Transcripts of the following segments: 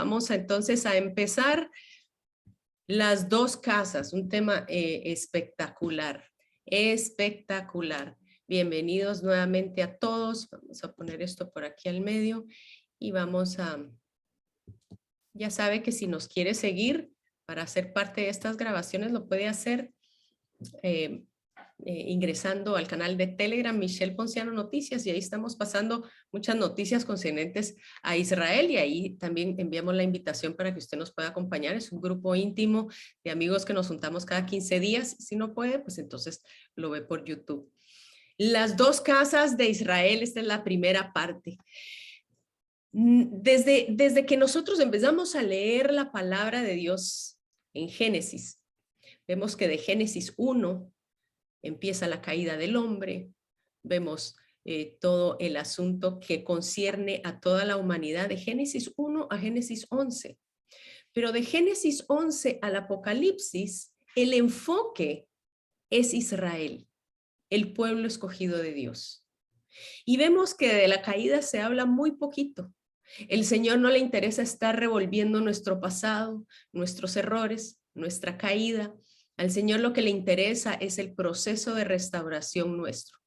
vamos entonces a empezar las dos casas, un tema espectacular, espectacular. Bienvenidos nuevamente a todos. Vamos a poner esto por aquí al medio y vamos a, ya sabe que si nos quiere seguir para ser parte de estas grabaciones lo puede hacer ingresando al canal de Telegram Michelle Ponciano Noticias, y ahí estamos pasando muchas noticias concernientes a Israel, y ahí también enviamos la invitación para que usted nos pueda acompañar. Es un grupo íntimo de amigos que nos juntamos cada 15 días. Si no puede, pues entonces lo ve por YouTube. Las dos casas de Israel, esta es la primera parte. Desde que nosotros empezamos a leer la palabra de Dios en Génesis, vemos que de Génesis 1 empieza la caída del hombre, vemos todo el asunto que concierne a toda la humanidad de Génesis 1 a Génesis 11. Pero de Génesis 11 al Apocalipsis, el enfoque es Israel, el pueblo escogido de Dios. Y vemos que de la caída se habla muy poquito. El Señor no le interesa estar revolviendo nuestro pasado, nuestros errores, nuestra caída. Al Señor lo que le interesa es el proceso de restauración nuestro.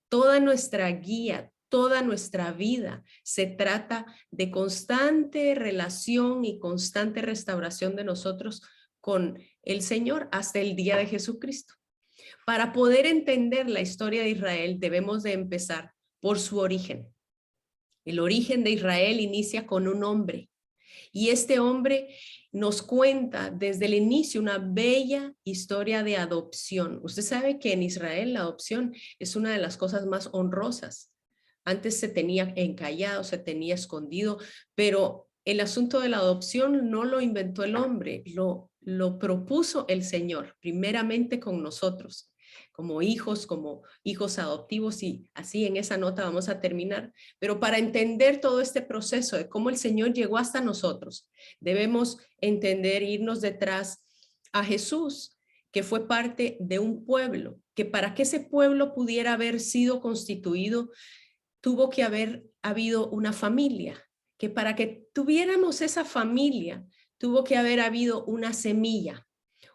Toda nuestra guía, toda nuestra vida se trata de constante relación y constante restauración de nosotros con el Señor hasta el día de Jesucristo. Para poder entender la historia de Israel debemos de empezar por su origen. El origen de Israel inicia con un hombre, y este hombre nos cuenta desde el inicio una bella historia de adopción. Usted sabe que en Israel la adopción es una de las cosas más honrosas. Antes se tenía encallado, se tenía escondido, pero el asunto de la adopción no lo inventó el hombre, lo propuso el Señor, primeramente con nosotros, como hijos adoptivos, y así en esa nota vamos a terminar. Pero para entender todo este proceso de cómo el Señor llegó hasta nosotros, debemos entender, irnos detrás a Jesús, que fue parte de un pueblo, que para que ese pueblo pudiera haber sido constituido, tuvo que haber habido una familia, que para que tuviéramos esa familia, tuvo que haber habido una semilla,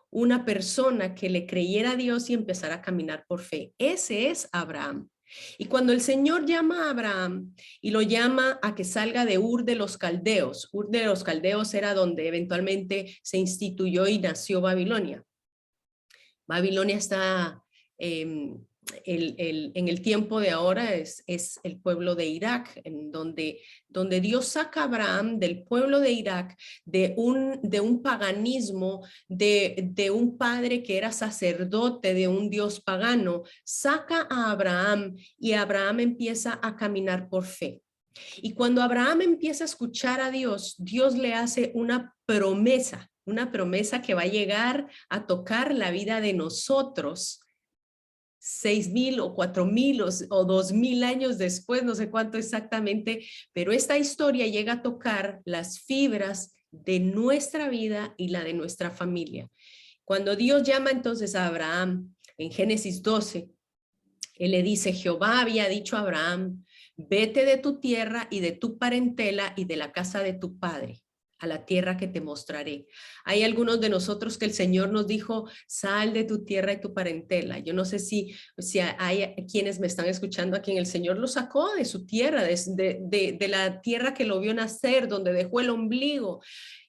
una persona que le creyera a Dios y empezara a caminar por fe. Ese es Abraham. Y cuando el Señor llama a Abraham y lo llama a que salga de Ur de los Caldeos era donde eventualmente se instituyó y nació Babilonia. Babilonia está en el tiempo de ahora, es el pueblo de Irak, en donde Dios saca a Abraham del pueblo de Irak, de un paganismo, de un padre que era sacerdote de un dios pagano, saca a Abraham, y Abraham empieza a caminar por fe. Y cuando Abraham empieza a escuchar a Dios, Dios le hace una promesa que va a llegar a tocar la vida de nosotros 6,000 o 4,000 o 2,000 años después, no sé cuánto exactamente, pero esta historia llega a tocar las fibras de nuestra vida y la de nuestra familia. Cuando Dios llama entonces a Abraham en Génesis 12, él le dice: Jehová había dicho a Abraham, vete de tu tierra y de tu parentela y de la casa de tu padre a la tierra que te mostraré. Hay algunos de nosotros que el Señor nos dijo: sal de tu tierra y tu parentela. Yo no sé si hay quienes me están escuchando a quien el Señor lo sacó de su tierra, de la tierra que lo vio nacer, donde dejó el ombligo.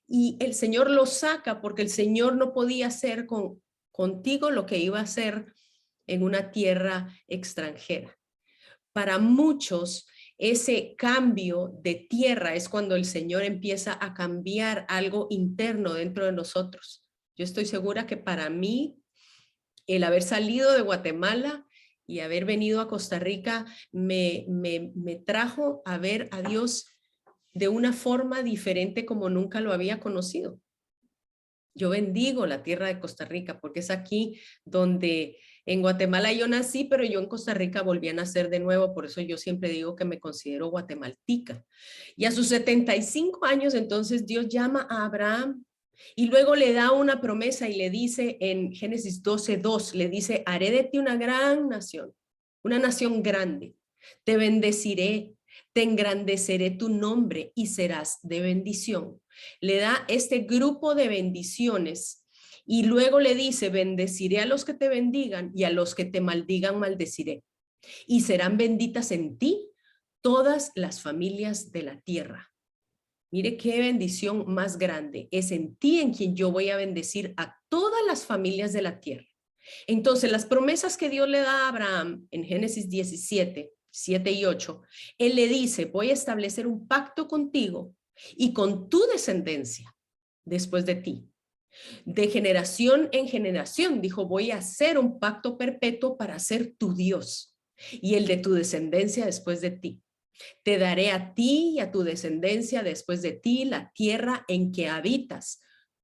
Y el Señor lo saca porque el Señor no podía hacer contigo lo que iba a hacer en una tierra extranjera. Para muchos, ese cambio de tierra es cuando el Señor empieza a cambiar algo interno dentro de nosotros. Yo estoy segura que para mí, el haber salido de Guatemala y haber venido a Costa Rica me trajo a ver a Dios de una forma diferente como nunca lo había conocido. Yo bendigo la tierra de Costa Rica porque es aquí donde en Guatemala yo nací, pero yo en Costa Rica volví a nacer de nuevo. Por eso yo siempre digo que me considero guatemaltica. Y a sus 75 años entonces Dios llama a Abraham y luego le da una promesa y le dice en Génesis 12:2, le dice: haré de ti una gran nación, una nación grande. Te bendeciré, te engrandeceré tu nombre y serás de bendición. le da este grupo de bendiciones y luego le dice, bendeciré a los que te bendigan y a los que te maldigan maldeciré. Y serán benditas en ti todas las familias de la tierra. Mire qué bendición más grande. Es en ti en quien yo voy a bendecir a todas las familias de la tierra. Entonces, las promesas que Dios le da a Abraham en Génesis 17, 7 y 8, él le dice, voy a establecer un pacto contigo y con tu descendencia después de ti. De generación en generación, dijo, voy a hacer un pacto perpetuo para ser tu Dios y el de tu descendencia después de ti. Te daré a ti y a tu descendencia después de ti la tierra en que habitas,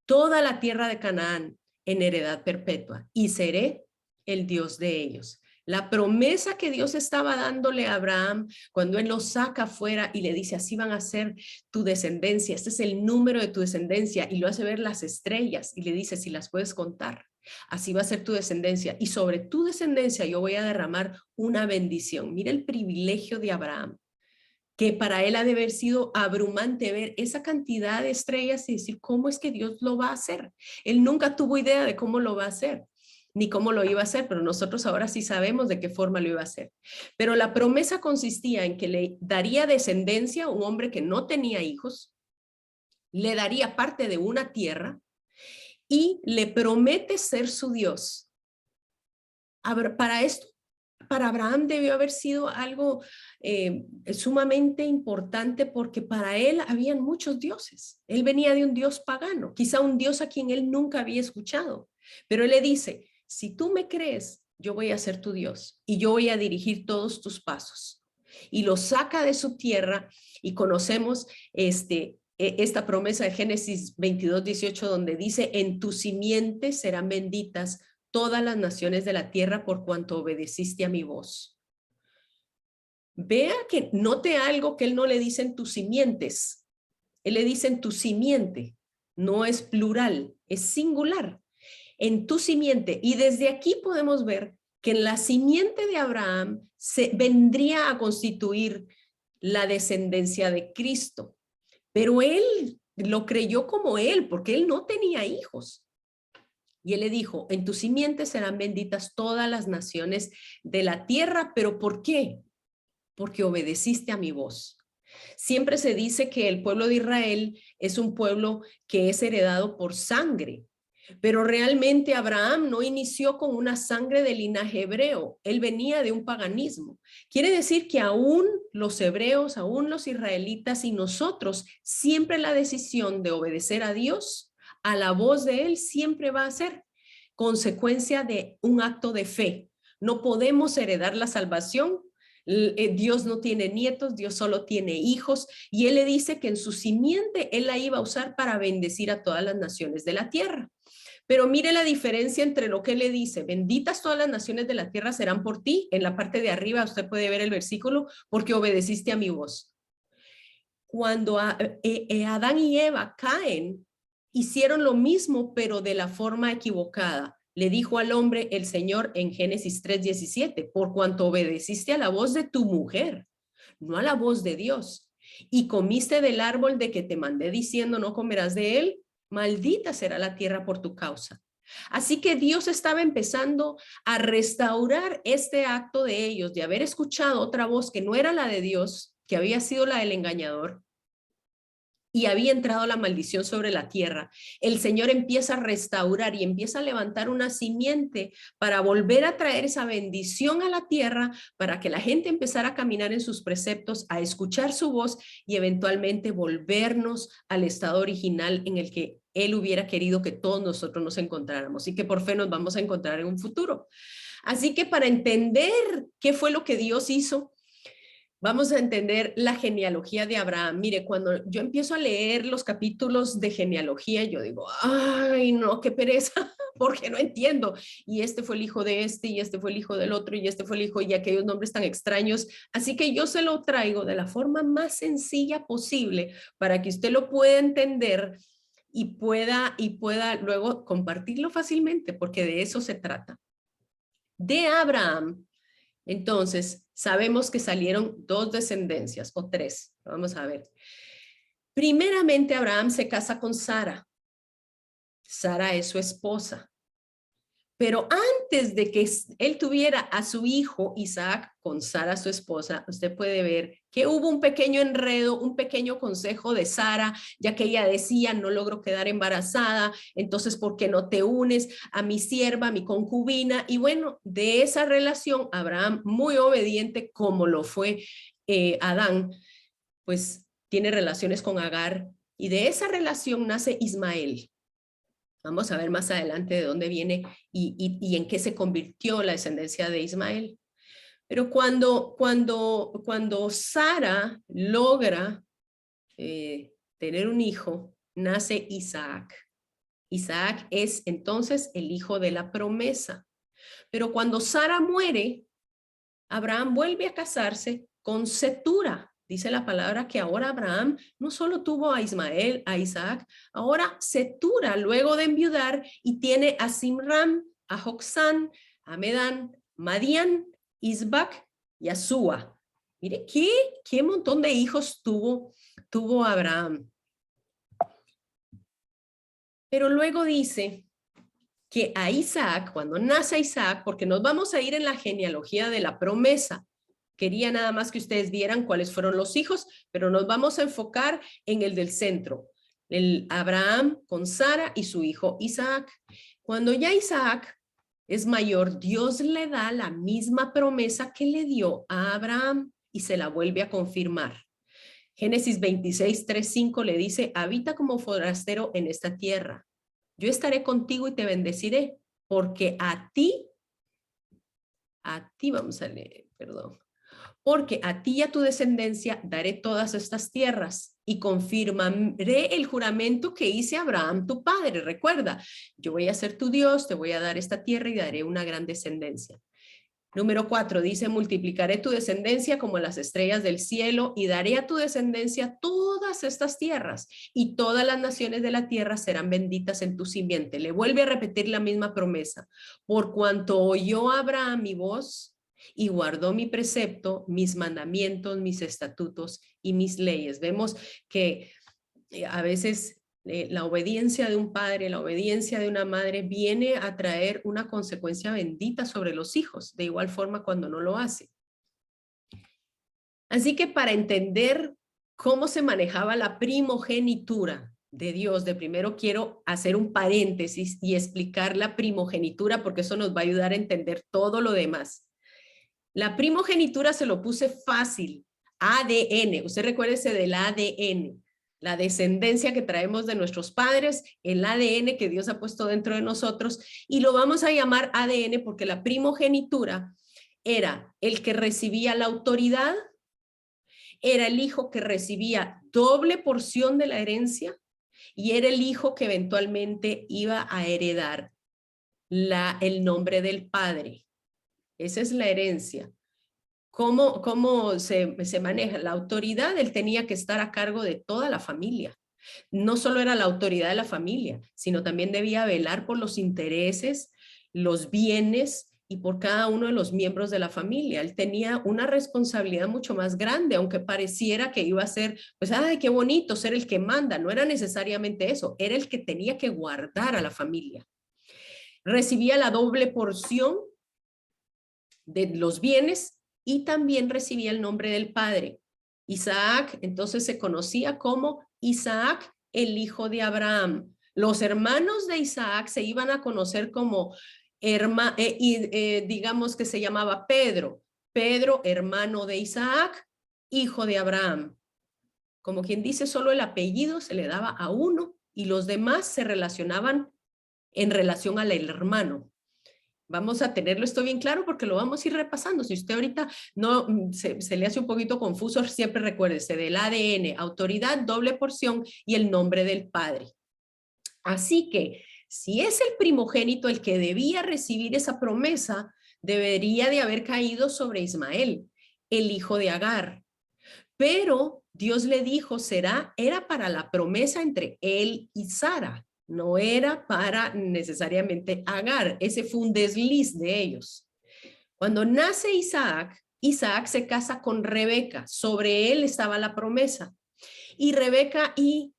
toda la tierra de Canaán en heredad perpetua, y seré el Dios de ellos. La promesa que Dios estaba dándole a Abraham cuando él lo saca afuera y le dice, así van a ser tu descendencia, este es el número de tu descendencia, y lo hace ver las estrellas y le dice, si las puedes contar, así va a ser tu descendencia, y sobre tu descendencia yo voy a derramar una bendición. Mira el privilegio de Abraham, que para él ha de haber sido abrumante ver esa cantidad de estrellas y decir, ¿cómo es que Dios lo va a hacer? Él nunca tuvo idea de cómo lo va a hacer, ni cómo lo iba a hacer, pero nosotros ahora sí sabemos de qué forma lo iba a hacer. Pero la promesa consistía en que le daría descendencia a un hombre que no tenía hijos, le daría parte de una tierra y le promete ser su Dios. Para esto, para Abraham debió haber sido algo sumamente importante porque para él habían muchos dioses. Él venía de un dios pagano, quizá un dios a quien él nunca había escuchado. Pero él le dice, si tú me crees, yo voy a ser tu Dios y yo voy a dirigir todos tus pasos. Y lo saca de su tierra y conocemos esta promesa de Génesis 22, 18, donde dice, en tu simiente serán benditas todas las naciones de la tierra por cuanto obedeciste a mi voz. Vea que note algo que él no le dice en tus simientes, él le dice en tu simiente, no es plural, es singular, en tu simiente. Y desde aquí podemos ver que en la simiente de Abraham se vendría a constituir la descendencia de Cristo, pero él lo creyó como él, porque él no tenía hijos. Y él le dijo, en tu simiente serán benditas todas las naciones de la tierra, pero ¿por qué? Porque obedeciste a mi voz. Siempre se dice que el pueblo de Israel es un pueblo que es heredado por sangre, pero realmente Abraham no inició con una sangre de linaje hebreo, él venía de un paganismo. Quiere decir que aún los hebreos, aún los israelitas y nosotros, siempre la decisión de obedecer a Dios, a la voz de él, siempre va a ser consecuencia de un acto de fe. No podemos heredar la salvación. Dios no tiene nietos, Dios solo tiene hijos, y él le dice que en su simiente él la iba a usar para bendecir a todas las naciones de la tierra. Pero mire la diferencia entre lo que él le dice, benditas todas las naciones de la tierra serán por ti, en la parte de arriba usted puede ver el versículo, porque obedeciste a mi voz. Cuando Adán y Eva caen, hicieron lo mismo, pero de la forma equivocada. Le dijo al hombre el Señor en Génesis 3:17, por cuanto obedeciste a la voz de tu mujer, no a la voz de Dios, y comiste del árbol de que te mandé diciendo no comerás de él, maldita será la tierra por tu causa. Así que Dios estaba empezando a restaurar este acto de ellos, de haber escuchado otra voz que no era la de Dios, que había sido la del engañador, y había entrado la maldición sobre la tierra. El Señor empieza a restaurar y empieza a levantar una simiente para volver a traer esa bendición a la tierra, para que la gente empezara a caminar en sus preceptos, a escuchar su voz y eventualmente volvernos al estado original en el que Él hubiera querido que todos nosotros nos encontráramos y que por fe nos vamos a encontrar en un futuro. Así que para entender qué fue lo que Dios hizo, vamos a entender la genealogía de Abraham. Mire, cuando yo empiezo a leer los capítulos de genealogía, yo digo, ay, no, qué pereza, porque no entiendo. Y este fue el hijo de este, y este fue el hijo del otro, y este fue el hijo, y aquellos nombres tan extraños. Así que yo se lo traigo de la forma más sencilla posible para que usted lo pueda entender y pueda luego compartirlo fácilmente, porque de eso se trata. De Abraham, entonces, sabemos que salieron dos descendencias o tres. Vamos a ver. Primeramente, Abraham se casa con Sara. Sara es su esposa. Pero antes de que él tuviera a su hijo Isaac con Sara, su esposa, usted puede ver que hubo un pequeño enredo, un pequeño consejo de Sara, ya que ella decía, no logro quedar embarazada, entonces, ¿por qué no te unes a mi sierva, a mi concubina? Y bueno, de esa relación, Abraham, muy obediente como lo fue Adán, pues tiene relaciones con Agar, y de esa relación nace Ismael. Vamos a ver más adelante de dónde viene y en qué se convirtió la descendencia de Ismael. Pero cuando Sara logra tener un hijo, nace Isaac. Isaac es entonces el hijo de la promesa. Pero cuando Sara muere, Abraham vuelve a casarse con Setura. Dice la palabra que ahora Abraham no solo tuvo a Ismael, a Isaac, ahora Setura luego de enviudar y tiene a Simram, a Joxán, a Medán, Madián, Isbac y a Súa. Mire, qué montón de hijos tuvo Abraham. Pero luego dice que a Isaac, cuando nace Isaac, porque nos vamos a ir en la genealogía de la promesa, quería nada más que ustedes vieran cuáles fueron los hijos, pero nos vamos a enfocar en el del centro, el Abraham con Sara y su hijo Isaac. Cuando ya Isaac es mayor, Dios le da la misma promesa que le dio a Abraham y se la vuelve a confirmar. Génesis 26, 3, 5 le dice, habita como forastero en esta tierra. Yo estaré contigo y te bendeciré, porque a ti vamos a leer, perdón. Porque a ti y a tu descendencia daré todas estas tierras y confirmaré el juramento que hice a Abraham, tu padre. Recuerda, yo voy a ser tu Dios, te voy a dar esta tierra y daré una gran descendencia. Número 4 dice, multiplicaré tu descendencia como las estrellas del cielo y daré a tu descendencia todas estas tierras y todas las naciones de la tierra serán benditas en tu simiente. Le vuelve a repetir la misma promesa. Por cuanto oyó Abraham mi voz y guardó mi precepto, mis mandamientos, mis estatutos y mis leyes. Vemos que a veces la obediencia de un padre, la obediencia de una madre viene a traer una consecuencia bendita sobre los hijos, de igual forma cuando no lo hace. Así que para entender cómo se manejaba la primogenitura de Dios, de primero quiero hacer un paréntesis y explicar la primogenitura porque eso nos va a ayudar a entender todo lo demás. La primogenitura se lo puse fácil, ADN, usted recuérdese del ADN. La descendencia que traemos de nuestros padres, el ADN que Dios ha puesto dentro de nosotros, y lo vamos a llamar ADN porque la primogenitura era el que recibía la autoridad, era el hijo que recibía doble porción de la herencia y era el hijo que eventualmente iba a heredar el nombre del padre. Esa es la herencia. ¿Cómo se maneja? La autoridad, él tenía que estar a cargo de toda la familia. No solo era la autoridad de la familia, sino también debía velar por los intereses, los bienes y por cada uno de los miembros de la familia. Él tenía una responsabilidad mucho más grande, aunque pareciera que iba a ser, pues, ay, qué bonito ser el que manda. No era necesariamente eso, era el que tenía que guardar a la familia. Recibía la doble porción de los bienes y también recibía el nombre del padre. Isaac entonces se conocía como Isaac, el hijo de Abraham. Los hermanos de Isaac se iban a conocer como digamos que se llamaba Pedro. Pedro, hermano de Isaac, hijo de Abraham. Como quien dice, solo el apellido se le daba a uno y los demás se relacionaban en relación al hermano. Vamos a tenerlo esto bien claro porque lo vamos a ir repasando. Si usted ahorita no se le hace un poquito confuso, siempre recuérdese del ADN, autoridad, doble porción y el nombre del padre. Así que si es el primogénito el que debía recibir esa promesa, debería de haber caído sobre Ismael, el hijo de Agar. Pero Dios le dijo, era para la promesa entre él y Sara. No era para necesariamente Agar. Ese fue un desliz de ellos. Cuando nace Isaac, Isaac se casa con Rebeca. Sobre él estaba la promesa. Y Rebeca y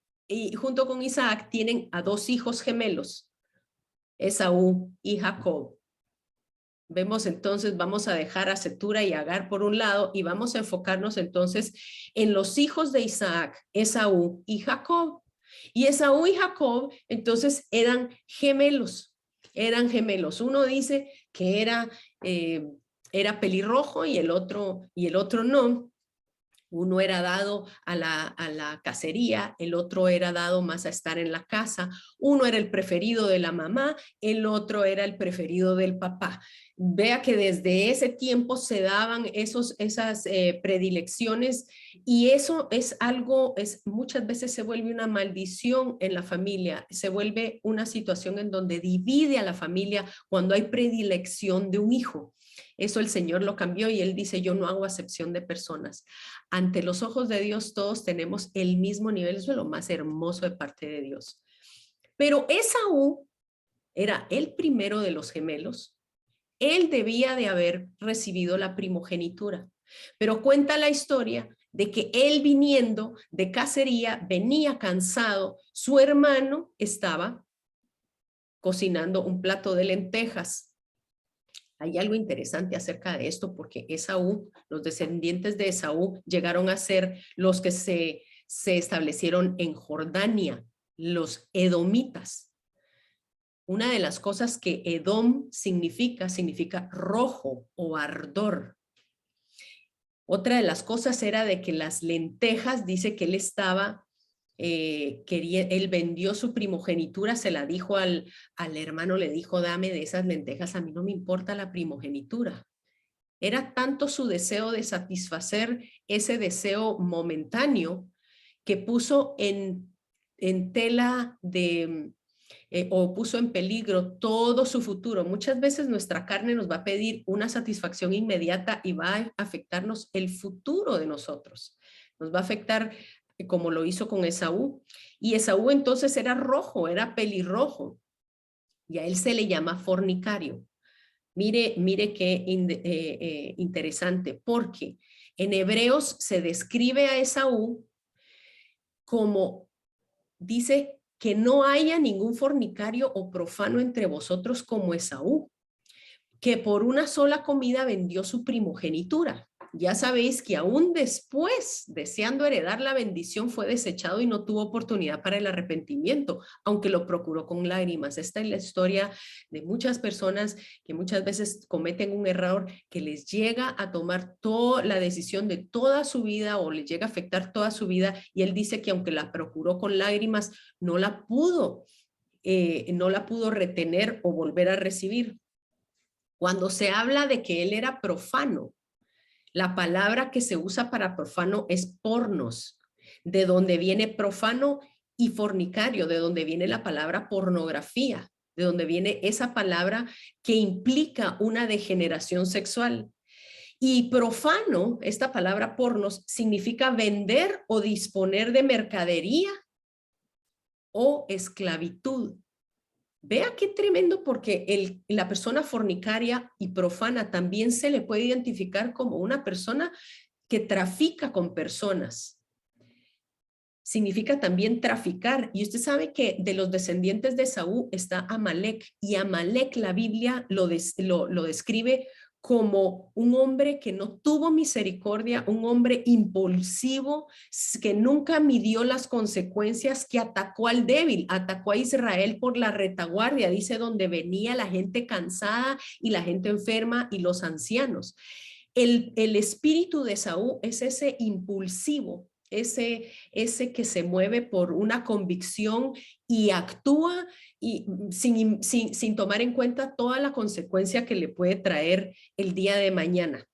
junto con Isaac tienen a 2 hijos gemelos, Esaú y Jacob. Vemos entonces, vamos a dejar a Cetura y Agar por un lado y vamos a enfocarnos entonces en los hijos de Isaac, Esaú y Jacob. Y Esaú y Jacob entonces eran gemelos. Uno dice que era pelirrojo y el otro no. Uno era dado a la cacería, el otro era dado más a estar en la casa. Uno era el preferido de la mamá, el otro era el preferido del papá. Vea que desde ese tiempo se daban esas predilecciones y eso es algo, muchas veces se vuelve una maldición en la familia, se vuelve una situación en donde divide a la familia cuando hay predilección de un hijo. Eso el Señor lo cambió y Él dice, yo no hago acepción de personas. Ante los ojos de Dios todos tenemos el mismo nivel, eso es lo más hermoso de parte de Dios. Pero Esaú era el primero de los gemelos, él debía de haber recibido la primogenitura, pero cuenta la historia de que él viniendo de cacería, venía cansado, su hermano estaba cocinando un plato de lentejas. Hay algo interesante acerca de esto porque Esaú, los descendientes de Esaú llegaron a ser los que se establecieron en Jordania, los edomitas. Una de las cosas que Edom significa rojo o ardor. Otra de las cosas era de que las lentejas, dice que él estaba, él vendió su primogenitura, se la dijo al hermano, le dijo, dame de esas lentejas, a mí no me importa la primogenitura. Era tanto su deseo de satisfacer ese deseo momentáneo que puso en tela de, o puso en peligro todo su futuro. Muchas veces nuestra carne nos va a pedir una satisfacción inmediata y va a afectarnos el futuro de nosotros. Nos va a afectar como lo hizo con Esaú. Y Esaú entonces era rojo, era pelirrojo. Y a él se le llama fornicario. Mire qué interesante, porque en Hebreos se describe a Esaú como, dice, que no haya ningún fornicario o profano entre vosotros como Esaú, que por una sola comida vendió su primogenitura. Ya sabéis que aún después, deseando heredar la bendición, fue desechado y no tuvo oportunidad para el arrepentimiento, aunque lo procuró con lágrimas. Esta es la historia de muchas personas que muchas veces cometen un error que les llega a tomar toda la decisión de toda su vida o les llega a afectar toda su vida, y él dice que aunque la procuró con lágrimas, no la pudo retener o volver a recibir. Cuando se habla de que él era profano, la palabra que se usa para profano es pornos, de donde viene profano, y fornicario, de donde viene la palabra pornografía, de donde viene esa palabra que implica una degeneración sexual. Y profano, esta palabra pornos, significa vender o disponer de mercadería o esclavitud. Vea qué tremendo, porque la persona fornicaria y profana también se le puede identificar como una persona que trafica con personas. Significa también traficar. Y usted sabe que de los descendientes de Esaú está Amalek, y Amalek la Biblia lo describe como un hombre que no tuvo misericordia, un hombre impulsivo, que nunca midió las consecuencias, que atacó al débil, atacó a Israel por la retaguardia, dice, donde venía la gente cansada y la gente enferma y los ancianos. El espíritu de Esaú es ese impulsivo, ese que se mueve por una convicción y actúa y sin tomar en cuenta toda la consecuencia que le puede traer el día de mañana.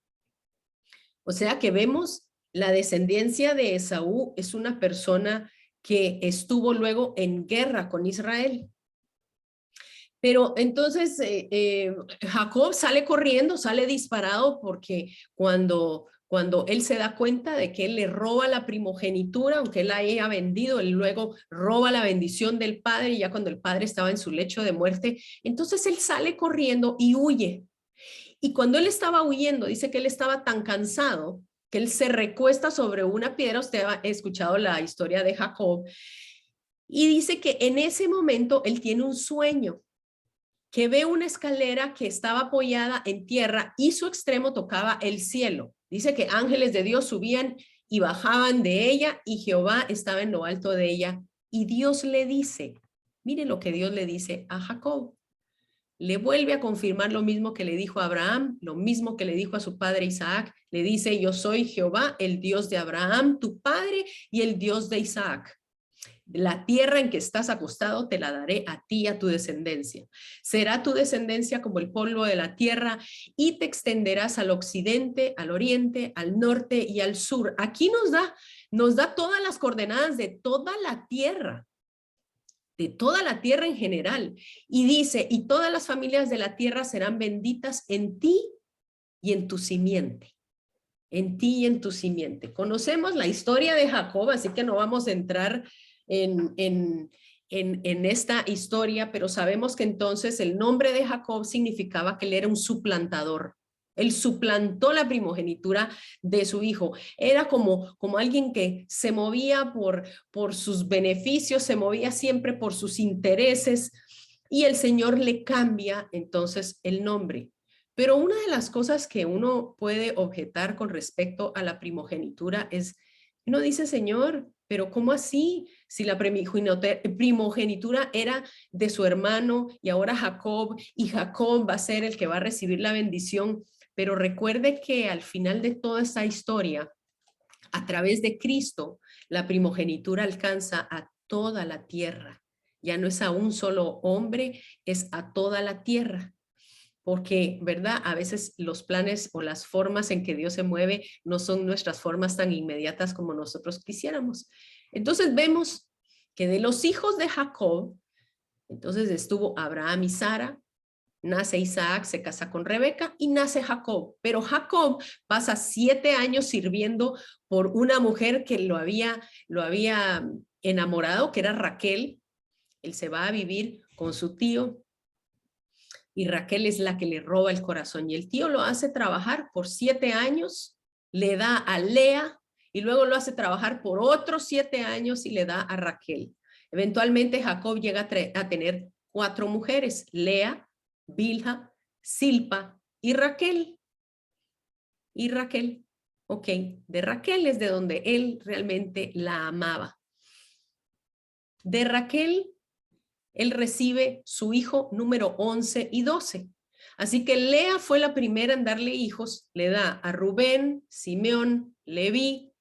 O sea que vemos la descendencia de Esaú es una persona que estuvo luego en guerra con Israel. Pero entonces Jacob sale corriendo, sale disparado, porque cuando él se da cuenta de que él le roba la primogenitura, aunque él la haya vendido, él luego roba la bendición del padre, y ya cuando el padre estaba en su lecho de muerte, entonces él sale corriendo y huye. Y cuando él estaba huyendo, dice que él estaba tan cansado que él se recuesta sobre una piedra. Usted ha escuchado la historia de Jacob. Y dice que en ese momento él tiene un sueño, que ve una escalera que estaba apoyada en tierra y su extremo tocaba el cielo. Dice que ángeles de Dios subían y bajaban de ella y Jehová estaba en lo alto de ella. Y Dios le dice, mire lo que Dios le dice a Jacob. Le vuelve a confirmar lo mismo que le dijo a Abraham, lo mismo que le dijo a su padre Isaac. Le dice, yo soy Jehová, el Dios de Abraham, tu padre, y el Dios de Isaac. La tierra en que estás acostado te la daré a ti y a tu descendencia. Será tu descendencia como el polvo de la tierra y te extenderás al occidente, al oriente, al norte y al sur. Aquí nos da todas las coordenadas de toda la tierra en general. Y dice, y todas las familias de la tierra serán benditas en ti y en tu simiente. En ti y en tu simiente. Conocemos la historia de Jacob, así que no vamos a entrar en esta historia, pero sabemos que entonces el nombre de Jacob significaba que él era un suplantador. Él suplantó la primogenitura de su hijo. Era como alguien que se movía por sus beneficios, se movía siempre por sus intereses, y el Señor le cambia entonces el nombre. Pero una de las cosas que uno puede objetar con respecto a la primogenitura es, uno dice, Señor, pero ¿cómo así? Si la primogenitura era de su hermano y ahora Jacob, y Jacob va a ser el que va a recibir la bendición. Pero recuerde que al final de toda esta historia, a través de Cristo, la primogenitura alcanza a toda la tierra. Ya no es a un solo hombre, es a toda la tierra. Porque, ¿verdad? A veces los planes o las formas en que Dios se mueve no son nuestras formas tan inmediatas como nosotros quisiéramos. Entonces vemos que de los hijos de Jacob, entonces estuvo Abraham y Sara, nace Isaac, se casa con Rebeca y nace Jacob. Pero Jacob pasa 7 años sirviendo por una mujer que lo había enamorado, que era Raquel. Él se va a vivir con su tío y Raquel es la que le roba el corazón. Y el tío lo hace trabajar por 7 años, le da a Lea y luego lo hace trabajar por otros 7 años y le da a Raquel. Eventualmente Jacob llega a tener 4 mujeres, Lea, Bilha, Silpa y Raquel. Y Raquel, ok, de Raquel es de donde él realmente la amaba. De Raquel, él recibe su hijo número 11 y 12. Así que Lea fue la primera en darle hijos. Le da a Rubén, Simeón, Leví,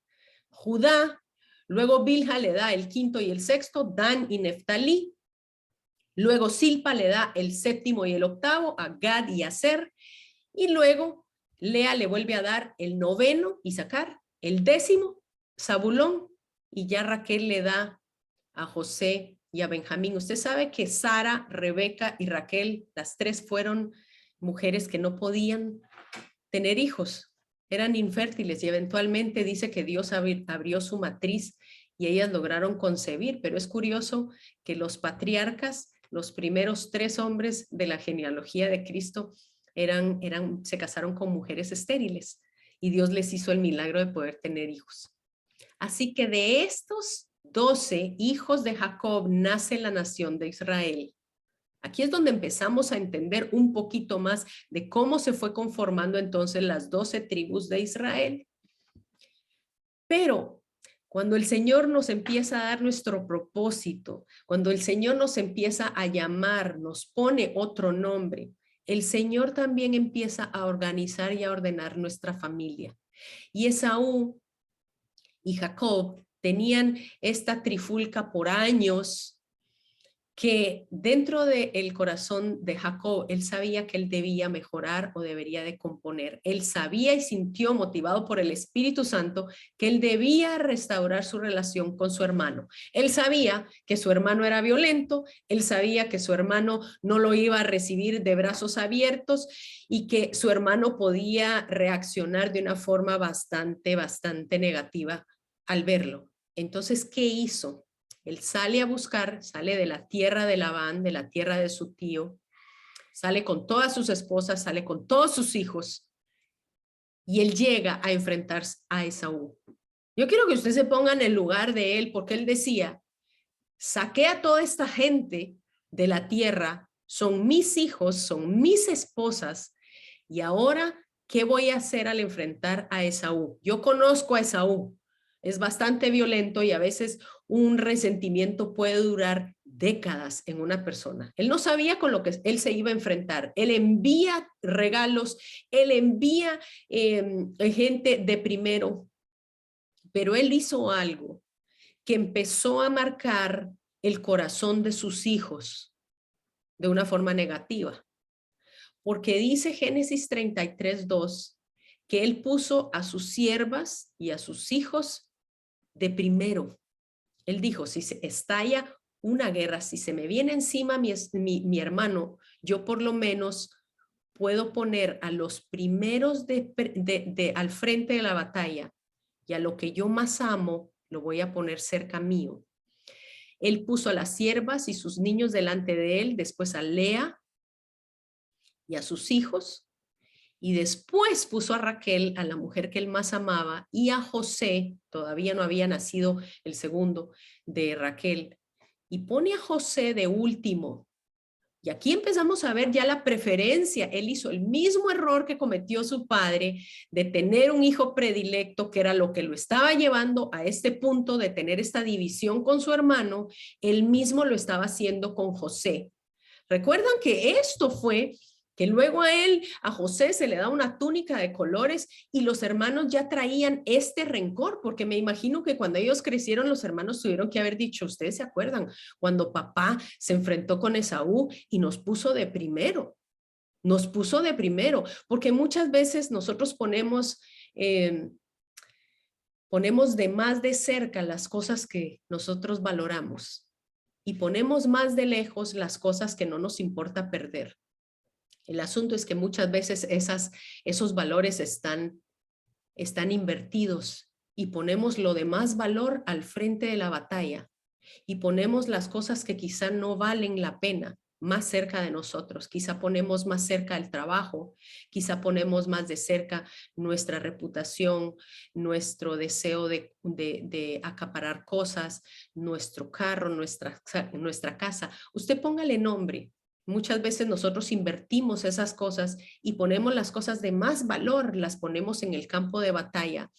Judá. Luego Bilha le da el quinto y el sexto, Dan y Neftalí. Luego Silpa le da el séptimo y el octavo, a Gad y Aser. Y luego Lea le vuelve a dar el noveno, Isaacar, el 10º, Zabulón, y ya Raquel le da a José y a Benjamín. Usted sabe que Sara, Rebeca y Raquel, las 3 fueron mujeres que no podían tener hijos, eran infértiles, y eventualmente dice que Dios abrió su matriz y ellas lograron concebir. Pero es curioso que los patriarcas, los primeros 3 hombres de la genealogía de Cristo, se casaron con mujeres estériles y Dios les hizo el milagro de poder tener hijos. Así que de estos 12 hijos de Jacob nace la nación de Israel. Aquí es donde empezamos a entender un poquito más de cómo se fue conformando entonces las 12 tribus de Israel. Pero cuando el Señor nos empieza a dar nuestro propósito, cuando el Señor nos empieza a llamar, nos pone otro nombre, el Señor también empieza a organizar y a ordenar nuestra familia. Y Esaú y Jacob tenían esta trifulca por años, que dentro del corazón de Jacob, él sabía que él debía mejorar o debería de componer. Él sabía y sintió, motivado por el Espíritu Santo, que él debía restaurar su relación con su hermano. Él sabía que su hermano era violento, él sabía que su hermano no lo iba a recibir de brazos abiertos y que su hermano podía reaccionar de una forma bastante negativa al verlo. Entonces, ¿qué hizo? Él sale a buscar, sale de la tierra de Labán, de la tierra de su tío, sale con todas sus esposas, sale con todos sus hijos y él llega a enfrentar a Esaú. Yo quiero que usted se ponga en el lugar de él, porque él decía, saqué a toda esta gente de la tierra, son mis hijos, son mis esposas, y ahora, ¿qué voy a hacer al enfrentar a Esaú? Yo conozco a Esaú, es bastante violento y a veces un resentimiento puede durar décadas en una persona. Él no sabía con lo que él se iba a enfrentar. Él envía regalos, él envía gente de primero, pero él hizo algo que empezó a marcar el corazón de sus hijos de una forma negativa. Porque dice Génesis 33:2 que él puso a sus siervas y a sus hijos de primero. Él dijo, si se estalla una guerra, si se me viene encima mi hermano, yo por lo menos puedo poner a los primeros al frente de la batalla, y a lo que yo más amo lo voy a poner cerca mío. Él puso a las siervas y sus niños delante de él, después a Lea y a sus hijos, y después puso a Raquel, a la mujer que él más amaba, y a José, todavía no había nacido el segundo de Raquel, y pone a José de último. Y aquí empezamos a ver ya la preferencia. Él hizo el mismo error que cometió su padre de tener un hijo predilecto, que era lo que lo estaba llevando a este punto de tener esta división con su hermano. Él mismo lo estaba haciendo con José. Recuerdan que esto fue que luego a José se le da una túnica de colores y los hermanos ya traían este rencor, porque me imagino que cuando ellos crecieron los hermanos tuvieron que haber dicho, ustedes se acuerdan, cuando papá se enfrentó con Esaú y nos puso de primero, porque muchas veces nosotros ponemos de más de cerca las cosas que nosotros valoramos y ponemos más de lejos las cosas que no nos importa perder. El asunto es que muchas veces esos valores están invertidos y ponemos lo de más valor al frente de la batalla y ponemos las cosas que quizá no valen la pena más cerca de nosotros. Quizá ponemos más cerca el trabajo, quizá ponemos más de cerca nuestra reputación, nuestro deseo de acaparar cosas, nuestro carro, nuestra casa. Usted póngale nombre. Muchas veces nosotros invertimos esas cosas y ponemos las cosas de más valor, las ponemos en el campo de batalla,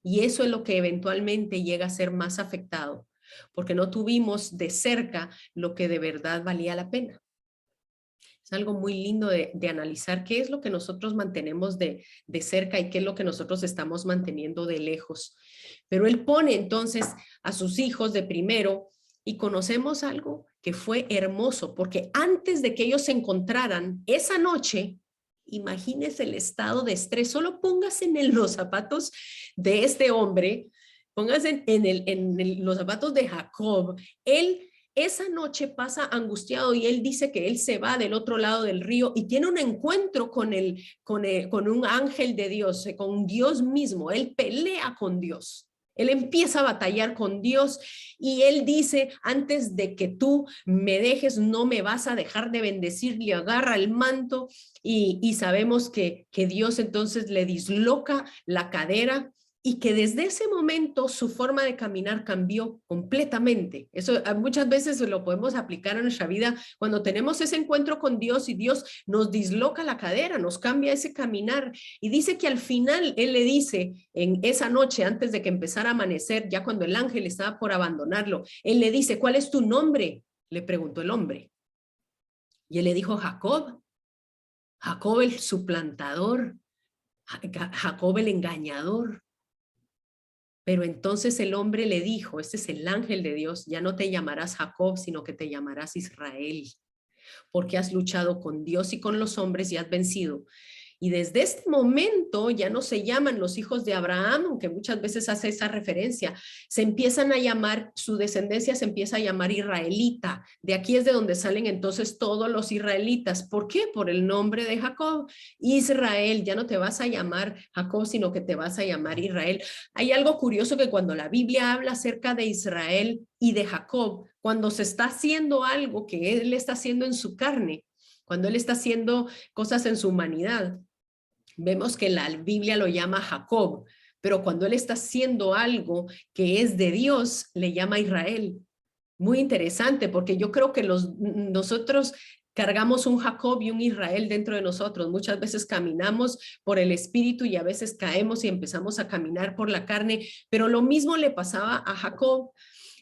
y eso es lo que eventualmente llega a ser más afectado, porque no tuvimos de cerca lo que de verdad valía la pena. Es algo muy lindo de analizar qué es lo que nosotros mantenemos de cerca y qué es lo que nosotros estamos manteniendo de lejos. Pero él pone entonces a sus hijos de primero, y conocemos algo que fue hermoso, porque antes de que ellos se encontraran esa noche, imagínese el estado de estrés. Solo póngase en los zapatos de este hombre, póngase en los zapatos de Jacob. Él esa noche pasa angustiado y él dice que él se va del otro lado del río y tiene un encuentro con un ángel de Dios, con Dios mismo. Él pelea con Dios. Él empieza a batallar con Dios y él dice, antes de que tú me dejes, no me vas a dejar de bendecir. Le agarra el manto y sabemos que Dios entonces le disloca la cadera y que desde ese momento su forma de caminar cambió completamente. Eso muchas veces lo podemos aplicar a nuestra vida cuando tenemos ese encuentro con Dios y Dios nos disloca la cadera, nos cambia ese caminar. Y dice que al final él le dice en esa noche, antes de que empezara a amanecer, ya cuando el ángel estaba por abandonarlo, él le dice, ¿cuál es tu nombre?, le preguntó el hombre. Y él le dijo, Jacob. Jacob el suplantador, Jacob el engañador. Pero entonces el hombre le dijo, este es el ángel de Dios, ya no te llamarás Jacob, sino que te llamarás Israel, porque has luchado con Dios y con los hombres y has vencido. Y desde este momento ya no se llaman los hijos de Abraham, aunque muchas veces hace esa referencia, se empiezan a llamar, su descendencia se empieza a llamar israelita. De aquí es de donde salen entonces todos los israelitas. ¿Por qué? Por el nombre de Jacob. Israel, ya no te vas a llamar Jacob, sino que te vas a llamar Israel. Hay algo curioso que cuando la Biblia habla acerca de Israel y de Jacob, cuando se está haciendo algo que él está haciendo en su carne, cuando él está haciendo cosas en su humanidad, Vemos que la Biblia lo llama Jacob, pero cuando él está haciendo algo que es de Dios, le llama Israel. Muy interesante, porque yo creo que nosotros cargamos un Jacob y un Israel dentro de nosotros. Muchas veces caminamos por el espíritu y a veces caemos y empezamos a caminar por la carne, pero lo mismo le pasaba a Jacob.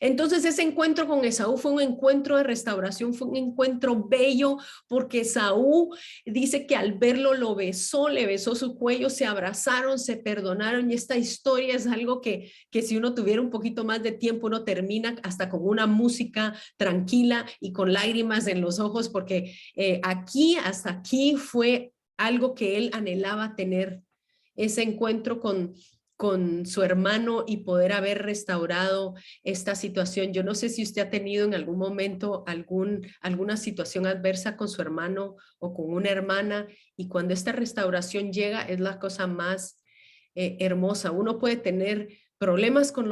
Entonces ese encuentro con Esaú fue un encuentro de restauración, fue un encuentro bello, porque Esaú dice que al verlo lo besó, le besó su cuello, se abrazaron, se perdonaron, y esta historia es algo que si uno tuviera un poquito más de tiempo, uno termina hasta con una música tranquila y con lágrimas en los ojos, porque hasta aquí fue algo que él anhelaba tener, ese encuentro con su hermano y poder haber restaurado esta situación. Yo no sé si usted ha tenido en algún momento alguna situación adversa con su hermano o con una hermana, y cuando esta restauración llega es la cosa más hermosa. Uno puede tener problemas con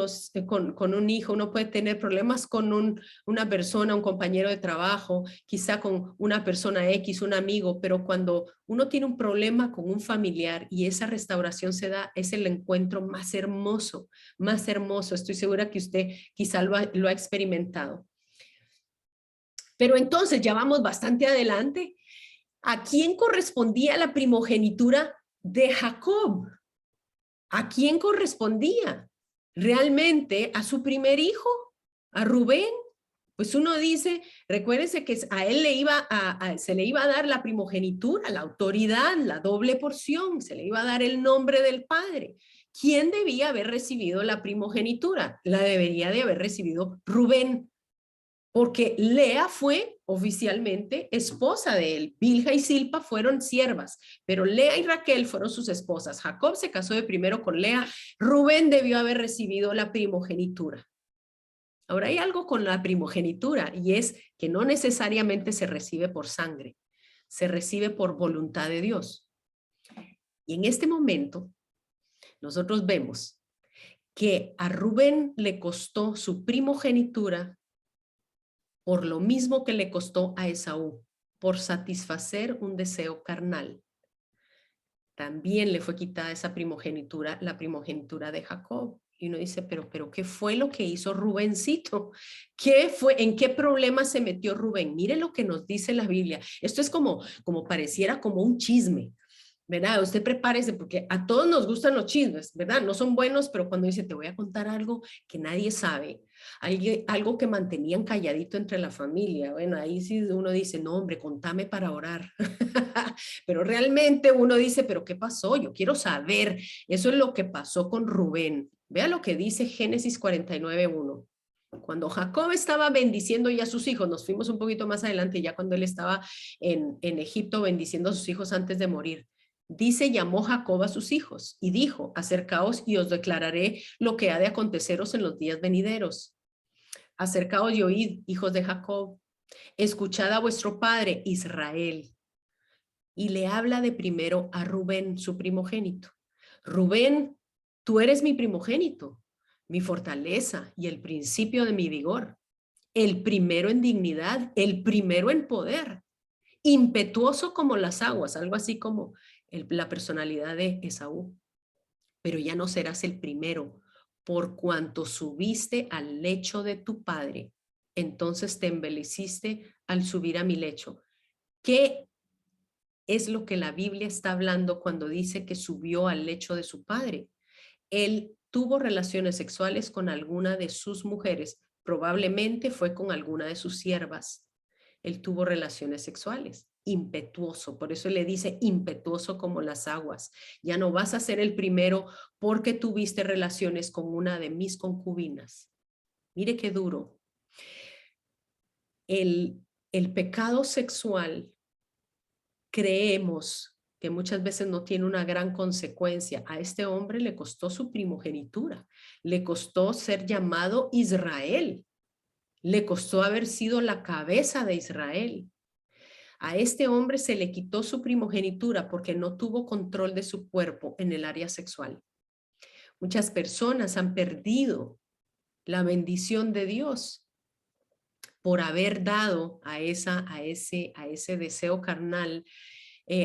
un hijo, uno puede tener problemas con una persona, un compañero de trabajo, quizá con una persona X, un amigo, pero cuando uno tiene un problema con un familiar y esa restauración se da, es el encuentro más hermoso, más hermoso. Estoy segura que usted quizá lo ha experimentado. Pero entonces ya vamos bastante adelante. ¿A quién correspondía la primogenitura de Jacob? ¿A quién correspondía? ¿Realmente a su primer hijo? ¿A Rubén? Pues uno dice, recuérdense que a él se le iba a dar la primogenitura, la autoridad, la doble porción, se le iba a dar el nombre del padre. ¿Quién debía haber recibido la primogenitura? La debería de haber recibido Rubén, porque Lea fue oficialmente esposa de él. Bilha y Silpa fueron siervas, pero Lea y Raquel fueron sus esposas. Jacob se casó de primero con Lea. Rubén debió haber recibido la primogenitura. Ahora hay algo con la primogenitura, y es que no necesariamente se recibe por sangre, se recibe por voluntad de Dios. Y en este momento nosotros vemos que a Rubén le costó su primogenitura por lo mismo que le costó a Esaú, por satisfacer un deseo carnal. También le fue quitada esa primogenitura, la primogenitura de Jacob. Y uno dice, pero ¿qué fue lo que hizo Rubencito? ¿En qué problema se metió Rubén? Mire lo que nos dice la Biblia. Esto es como pareciera como un chisme, ¿verdad? Usted prepárese, porque a todos nos gustan los chismes, ¿verdad? No son buenos, pero cuando dice, te voy a contar algo que nadie sabe, algo que mantenían calladito entre la familia, bueno, ahí sí uno dice, no, hombre, contame para orar. Pero realmente uno dice, pero ¿qué pasó? Yo quiero saber. Eso es lo que pasó con Rubén. Vea lo que dice Génesis 49:1. Cuando Jacob estaba bendiciendo ya a sus hijos, nos fuimos un poquito más adelante, ya cuando él estaba en Egipto bendiciendo a sus hijos antes de morir. Dice, llamó Jacob a sus hijos y dijo, acercaos y os declararé lo que ha de aconteceros en los días venideros. Acercaos y oíd, hijos de Jacob, escuchad a vuestro padre Israel. Y le habla de primero a Rubén, su primogénito. Rubén, tú eres mi primogénito, mi fortaleza y el principio de mi vigor, el primero en dignidad, el primero en poder, impetuoso como las aguas, algo así como la personalidad de Esaú. Pero ya no serás el primero, por cuanto subiste al lecho de tu padre, entonces te embeleciste al subir a mi lecho. ¿Qué es lo que la Biblia está hablando cuando dice que subió al lecho de su padre? Él tuvo relaciones sexuales con alguna de sus mujeres, probablemente fue con alguna de sus siervas. Él tuvo relaciones sexuales, impetuoso, por eso le dice impetuoso como las aguas. Ya no vas a ser el primero porque tuviste relaciones con una de mis concubinas. Mire qué duro. El pecado sexual, creemos que muchas veces no tiene una gran consecuencia. A este hombre le costó su primogenitura, le costó ser llamado Israel, le costó haber sido la cabeza de Israel. A este hombre se le quitó su primogenitura porque no tuvo control de su cuerpo en el área sexual. Muchas personas han perdido la bendición de Dios por haber dado a ese deseo carnal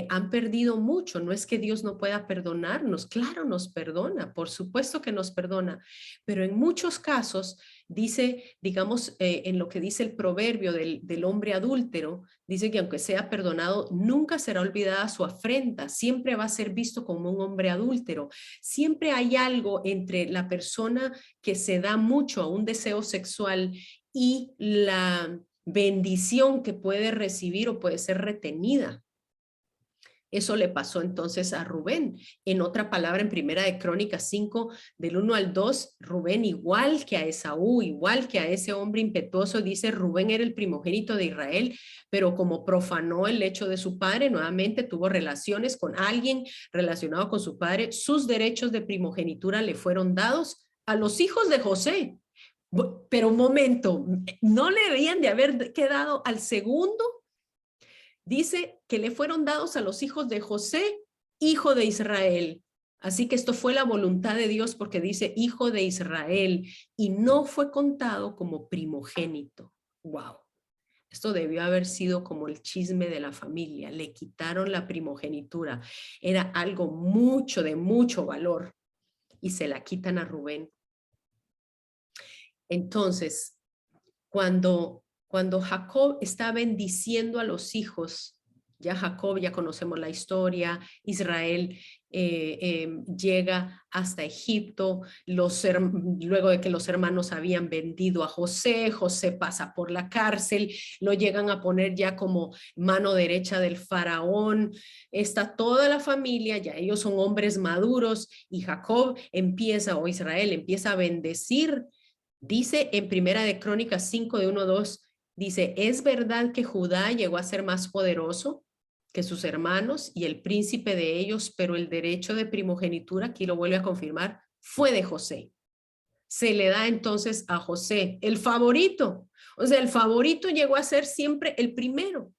han perdido mucho. No es que Dios no pueda perdonarnos, claro, nos perdona, por supuesto que nos perdona, pero en muchos casos dice, digamos, en lo que dice el proverbio del hombre adúltero, dice que aunque sea perdonado, nunca será olvidada su afrenta, siempre va a ser visto como un hombre adúltero. Siempre hay algo entre la persona que se da mucho a un deseo sexual y la bendición que puede recibir o puede ser retenida. Eso le pasó entonces a Rubén. En otra palabra, en Primera de Crónicas 5, del 1 al 2, Rubén, igual que a Esaú, igual que a ese hombre impetuoso, dice, Rubén era el primogénito de Israel, pero como profanó el lecho de su padre, nuevamente tuvo relaciones con alguien relacionado con su padre, sus derechos de primogenitura le fueron dados a los hijos de José. Pero un momento, ¿no le debían de haber quedado al segundo? Dice que le fueron dados a los hijos de José, hijo de Israel. Así que esto fue la voluntad de Dios porque dice hijo de Israel y no fue contado como primogénito. Wow. Esto debió haber sido como el chisme de la familia. Le quitaron la primogenitura. Era algo de mucho valor y se la quitan a Rubén. Entonces, cuando Jacob está bendiciendo a los hijos, ya Jacob, ya conocemos la historia, Israel llega hasta Egipto, luego de que los hermanos habían vendido a José, José pasa por la cárcel, lo llegan a poner ya como mano derecha del faraón, está toda la familia, ya ellos son hombres maduros y Jacob empieza, o Israel empieza a bendecir. Dice en Primera de Crónicas 5, de 1 a 2, dice, ¿es verdad que Judá llegó a ser más poderoso que sus hermanos y el príncipe de ellos, pero el derecho de primogenitura, aquí lo vuelve a confirmar, fue de José? Se le da entonces a José, el favorito. O sea, el favorito llegó a ser siempre el primero.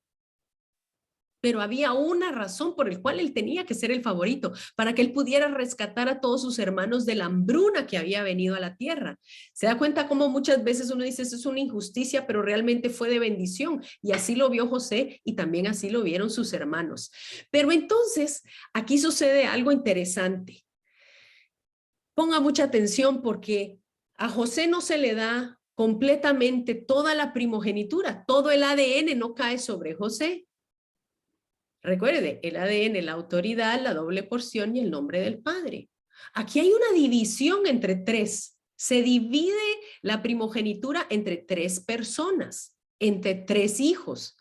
Pero había una razón por la cual él tenía que ser el favorito, para que él pudiera rescatar a todos sus hermanos de la hambruna que había venido a la tierra. Se da cuenta cómo muchas veces uno dice, eso es una injusticia, pero realmente fue de bendición. Y así lo vio José y también así lo vieron sus hermanos. Pero entonces, aquí sucede algo interesante. Ponga mucha atención porque a José no se le da completamente toda la primogenitura, todo el ADN no cae sobre José. Recuerde, el ADN, la autoridad, la doble porción y el nombre del padre. Aquí hay una división entre tres. Se divide la primogenitura entre tres personas, entre tres hijos.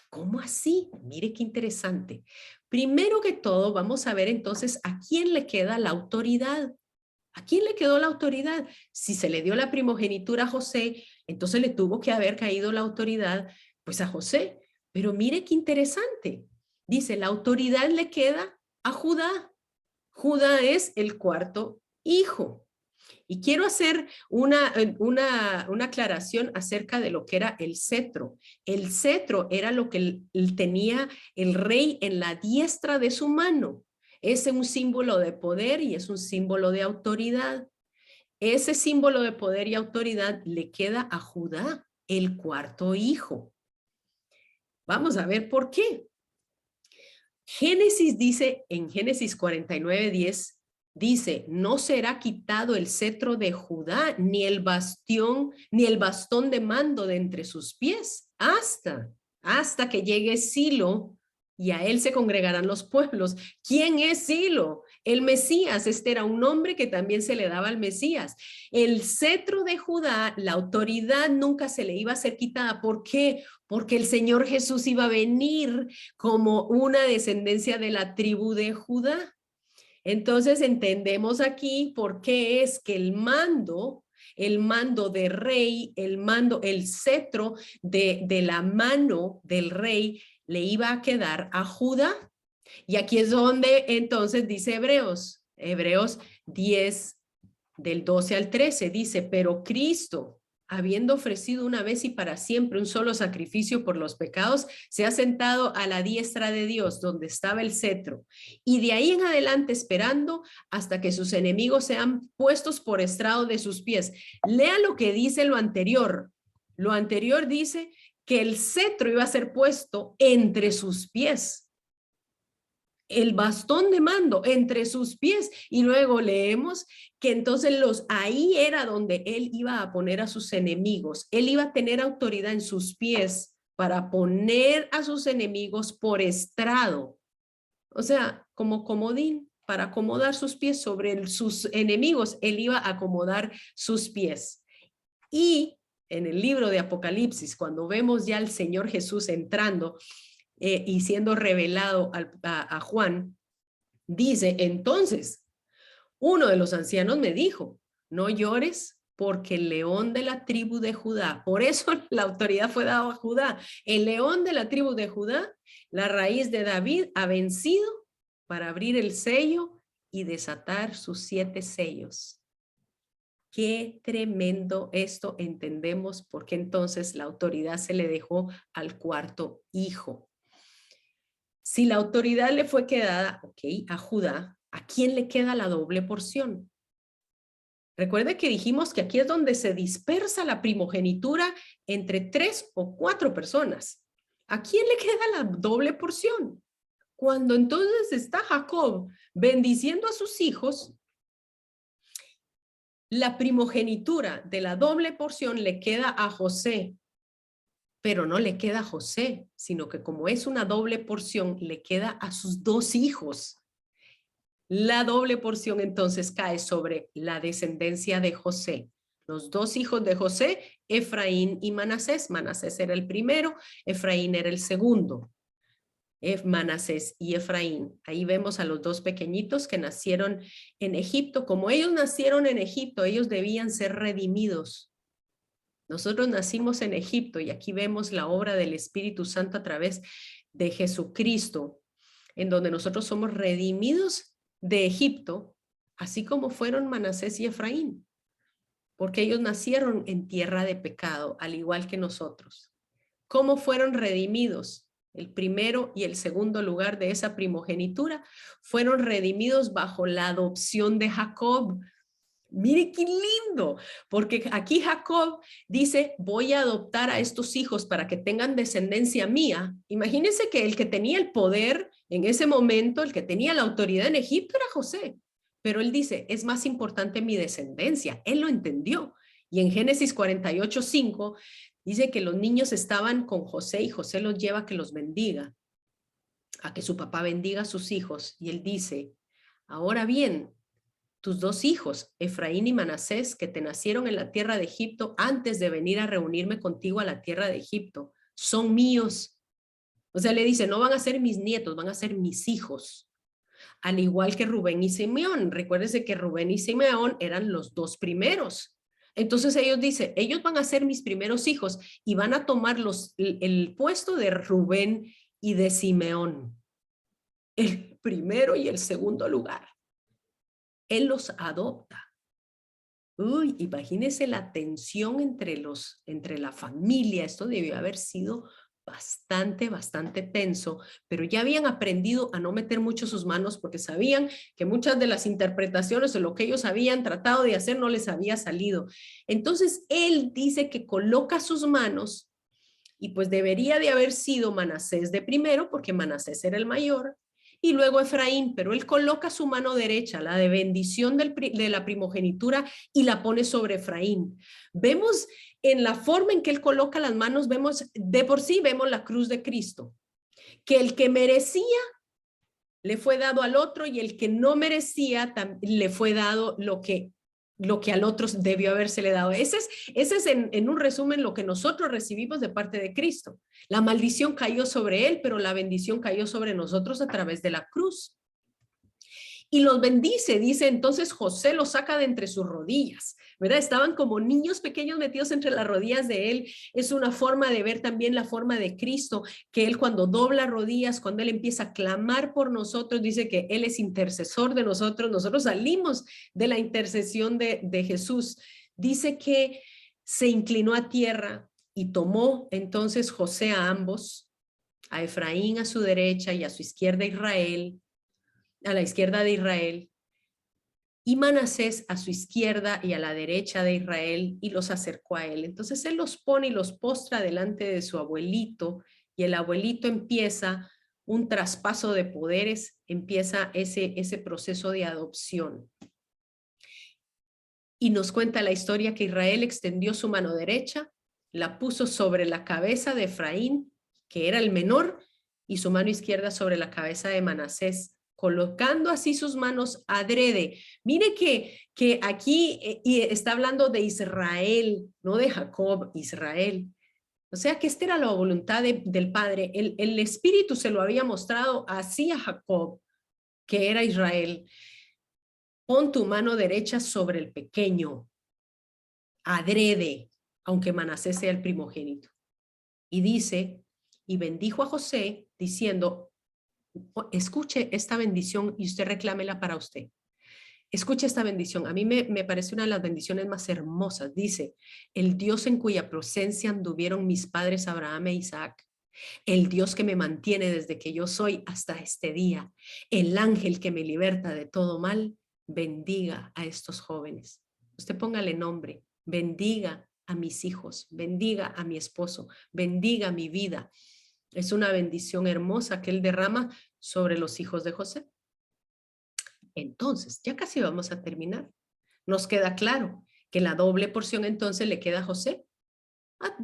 ¿Cómo así? Mire qué interesante. Primero que todo, vamos a ver entonces a quién le queda la autoridad. ¿A quién le quedó la autoridad? Si se le dio la primogenitura a José, entonces le tuvo que haber caído la autoridad pues a José. Pero mire qué interesante. Dice, la autoridad le queda a Judá. Judá es el cuarto hijo. Y quiero hacer una aclaración acerca de lo que era el cetro. El cetro era lo que tenía el rey en la diestra de su mano. Es un símbolo de poder y es un símbolo de autoridad. Ese símbolo de poder y autoridad le queda a Judá, el cuarto hijo. Vamos a ver por qué. Génesis dice, en Génesis 49:10, dice, no será quitado el cetro de Judá, ni el bastión, ni el bastón de mando de entre sus pies, hasta que llegue Silo, y a él se congregarán los pueblos. ¿Quién es Silo? El Mesías. Este era un nombre que también se le daba al Mesías. El cetro de Judá, la autoridad nunca se le iba a ser quitada. ¿Por qué? Porque el Señor Jesús iba a venir como una descendencia de la tribu de Judá. Entonces entendemos aquí por qué es que el mando de rey, el cetro de la mano del rey le iba a quedar a Judá. Y aquí es donde entonces dice Hebreos 10, del 12 al 13, dice, pero Cristo, habiendo ofrecido una vez y para siempre un solo sacrificio por los pecados, se ha sentado a la diestra de Dios, donde estaba el cetro, y de ahí en adelante esperando hasta que sus enemigos sean puestos por estrado de sus pies. Lea lo que dice lo anterior. Lo anterior dice que el cetro iba a ser puesto entre sus pies. el bastón de mando entre sus pies. Y luego leemos que entonces ahí era donde él iba a poner a sus enemigos. Él iba a tener autoridad en sus pies para poner a sus enemigos por estrado. O sea, como comodín, para acomodar sus pies sobre sus enemigos. Él iba a acomodar sus pies. Y en el libro de Apocalipsis, cuando vemos ya al Señor Jesús entrando y siendo revelado a Juan, dice, entonces, uno de los ancianos me dijo, no llores porque el león de la tribu de Judá, por eso la autoridad fue dada a Judá, el león de la tribu de Judá, la raíz de David, ha vencido para abrir el sello y desatar sus 7 sellos. Qué tremendo esto, entendemos por qué entonces la autoridad se le dejó al cuarto hijo. Si la autoridad le fue quedada, a Judá, ¿a quién le queda la doble porción? Recuerde que dijimos que aquí es donde se dispersa la primogenitura entre 3 o 4 personas. ¿A quién le queda la doble porción? Cuando entonces está Jacob bendiciendo a sus hijos, la primogenitura de la doble porción le queda a José, pero no le queda a José, sino que como es una doble porción, le queda a sus 2 hijos. La doble porción entonces cae sobre la descendencia de José. Los 2 hijos de José, Efraín y Manasés. Manasés era el primero, Efraín era el segundo. Manasés y Efraín. Ahí vemos a los 2 pequeñitos que nacieron en Egipto. Como ellos nacieron en Egipto, ellos debían ser redimidos. Nosotros nacimos en Egipto y aquí vemos la obra del Espíritu Santo a través de Jesucristo, en donde nosotros somos redimidos de Egipto, así como fueron Manasés y Efraín, porque ellos nacieron en tierra de pecado, al igual que nosotros. ¿Cómo fueron redimidos? El primero y el segundo lugar de esa primogenitura fueron redimidos bajo la adopción de Jacob. Mire qué lindo, porque aquí Jacob dice, voy a adoptar a estos hijos para que tengan descendencia mía. Imagínense que el que tenía el poder en ese momento, el que tenía la autoridad en Egipto era José, pero él dice, es más importante mi descendencia. Él lo entendió. Y en Génesis 48:5 dice que los niños estaban con José y José los lleva a que los bendiga, a que su papá bendiga a sus hijos. Y él dice, ahora bien, tus 2 hijos, Efraín y Manasés, que te nacieron en la tierra de Egipto antes de venir a reunirme contigo a la tierra de Egipto, son míos. O sea, le dice, no van a ser mis nietos, van a ser mis hijos. Al igual que Rubén y Simeón. Recuérdese que Rubén y Simeón eran los 2 primeros. Entonces ellos dicen, ellos van a ser mis primeros hijos y van a tomar el puesto de Rubén y de Simeón. El primero y el segundo lugar. Él los adopta. Uy, imagínense la tensión entre la familia. Esto debió haber sido bastante tenso, pero ya habían aprendido a no meter mucho sus manos porque sabían que muchas de las interpretaciones o lo que ellos habían tratado de hacer no les había salido. Entonces él dice que coloca sus manos y pues debería de haber sido Manasés de primero porque Manasés era el mayor y luego Efraín, pero él coloca su mano derecha, la de bendición de la primogenitura y la pone sobre Efraín. Vemos en la forma en que él coloca las manos, vemos de por sí, vemos la cruz de Cristo, que el que merecía le fue dado al otro y el que no merecía le fue dado lo que al otro debió habérsele dado. Ese es en un resumen lo que nosotros recibimos de parte de Cristo. La maldición cayó sobre él, pero la bendición cayó sobre nosotros a través de la cruz. Y los bendice, dice, entonces José los saca de entre sus rodillas, ¿verdad? Estaban como niños pequeños metidos entre las rodillas de él. Es una forma de ver también la forma de Cristo, que él cuando dobla rodillas, cuando él empieza a clamar por nosotros, dice que él es intercesor de nosotros. Nosotros salimos de la intercesión de Jesús. Dice que se inclinó a tierra y tomó entonces José a ambos, a Efraín a su derecha y a su izquierda Israel, a la izquierda de Israel, y Manasés a su izquierda y a la derecha de Israel, y los acercó a él. Entonces él los pone y los postra delante de su abuelito, y el abuelito empieza un traspaso de poderes, empieza ese proceso de adopción. Y nos cuenta la historia que Israel extendió su mano derecha, la puso sobre la cabeza de Efraín, que era el menor, y su mano izquierda sobre la cabeza de Manasés, colocando así sus manos adrede. Mire que aquí y está hablando de Israel, no de Jacob, Israel. O sea que esta era la voluntad del Padre. El Espíritu se lo había mostrado así a Jacob, que era Israel. Pon tu mano derecha sobre el pequeño, adrede, aunque Manasés sea el primogénito. Y dice, y bendijo a José, diciendo, escuche esta bendición y usted reclámela para usted. Escuche esta bendición. A mí me parece una de las bendiciones más hermosas. Dice, el Dios en cuya presencia anduvieron mis padres Abraham e Isaac, el Dios que me mantiene desde que yo soy hasta este día, el ángel que me liberta de todo mal, bendiga a estos jóvenes. Usted póngale nombre, bendiga a mis hijos, bendiga a mi esposo, bendiga mi vida. Es una bendición hermosa que él derrama sobre los hijos de José. Entonces, ya casi vamos a terminar. Nos queda claro que la doble porción entonces le queda a José,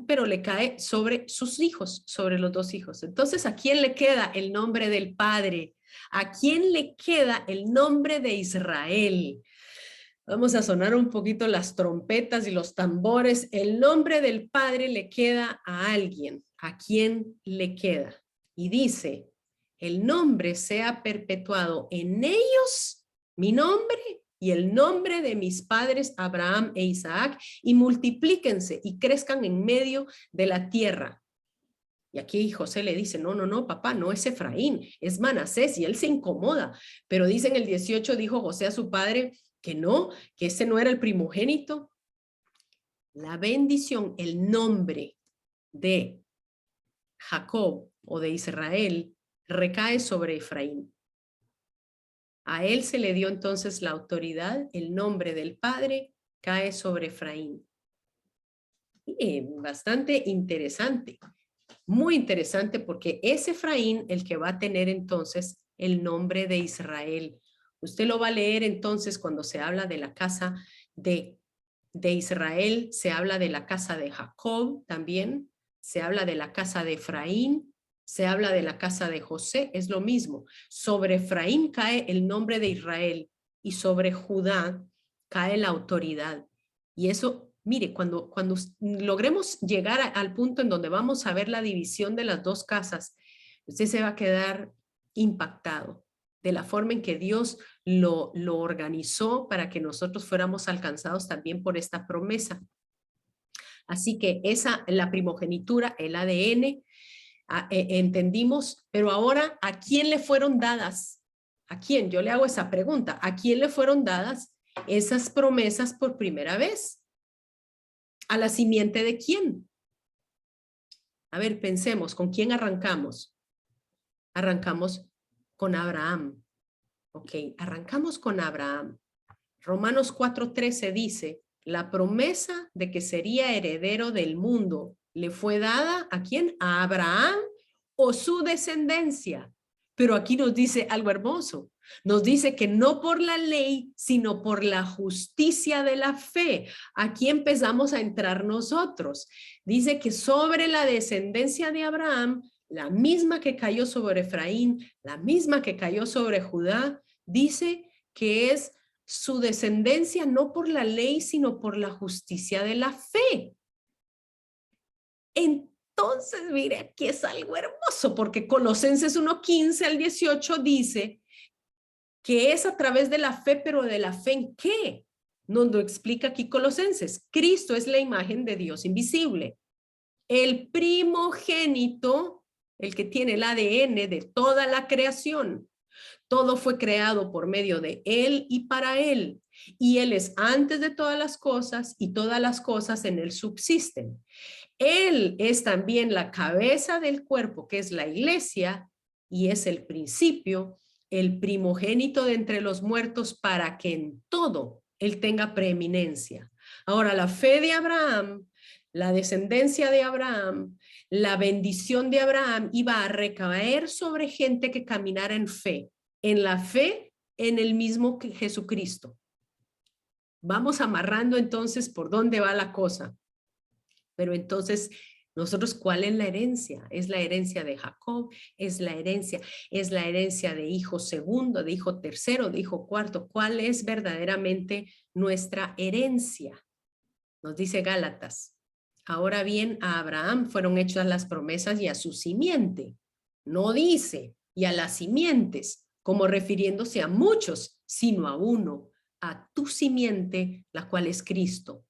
pero le cae sobre sus hijos, sobre los dos hijos. Entonces, ¿a quién le queda el nombre del Padre? ¿A quién le queda el nombre de Israel? Vamos a sonar un poquito las trompetas y los tambores. El nombre del Padre le queda a alguien. ¿A quién le queda? Y dice, el nombre sea perpetuado en ellos, mi nombre y el nombre de mis padres Abraham e Isaac, y multiplíquense y crezcan en medio de la tierra. Y aquí José le dice, no, no, no, papá, no es Efraín, es Manasés, y él se incomoda. Pero dice en el 18, dijo José a su padre que no, que ese no era el primogénito. La bendición, el nombre de Jacob o de Israel recae sobre Efraín. A él se le dio entonces la autoridad, el nombre del padre cae sobre Efraín. Bastante interesante, muy interesante, porque es Efraín el que va a tener entonces el nombre de Israel. Usted lo va a leer entonces cuando se habla de la casa de Israel, se habla de la casa de Jacob también, se habla de la casa de Efraín, se habla de la casa de José, es lo mismo. Sobre Efraín cae el nombre de Israel y sobre Judá cae la autoridad. Y eso, mire, cuando logremos llegar al punto en donde vamos a ver la división de las dos casas, usted se va a quedar impactado de la forma en que Dios lo organizó para que nosotros fuéramos alcanzados también por esta promesa. Así que la primogenitura, el ADN, entendimos, pero ahora, ¿a quién le fueron dadas? ¿A quién? Yo le hago esa pregunta. ¿A quién le fueron dadas esas promesas por primera vez? ¿A la simiente de quién? A ver, pensemos, ¿con quién arrancamos? Arrancamos con Abraham. Ok, arrancamos con Abraham. Romanos 4:13 dice, la promesa de que sería heredero del mundo le fue dada ¿a quién? A Abraham o su descendencia. Pero aquí nos dice algo hermoso. Nos dice que no por la ley, sino por la justicia de la fe. Aquí empezamos a entrar nosotros. Dice que sobre la descendencia de Abraham, la misma que cayó sobre Efraín, la misma que cayó sobre Judá, dice que es su descendencia no por la ley, sino por la justicia de la fe. Entonces, mire, aquí es algo hermoso, porque Colosenses 1:15 al 18 dice que es a través de la fe, pero ¿de la fe en qué? Nos lo explica aquí Colosenses. Cristo es la imagen de Dios invisible. El primogénito, el que tiene el ADN de toda la creación. Todo fue creado por medio de Él y para Él. Y Él es antes de todas las cosas y todas las cosas en Él subsisten. Él es también la cabeza del cuerpo, que es la iglesia, y es el principio, el primogénito de entre los muertos, para que en todo Él tenga preeminencia. Ahora, la fe de Abraham, la descendencia de Abraham, la bendición de Abraham iba a recaer sobre gente que caminara en la fe en el mismo Jesucristo. Vamos amarrando entonces por dónde va la cosa. Pero entonces, nosotros, ¿cuál es la herencia? Es la herencia de Jacob, es la herencia de hijo segundo, de hijo tercero, de hijo cuarto. ¿Cuál es verdaderamente nuestra herencia? Nos dice Gálatas. Ahora bien, a Abraham fueron hechas las promesas y a su simiente. No dice, y a las simientes, como refiriéndose a muchos, sino a uno, a tu simiente, la cual es Cristo.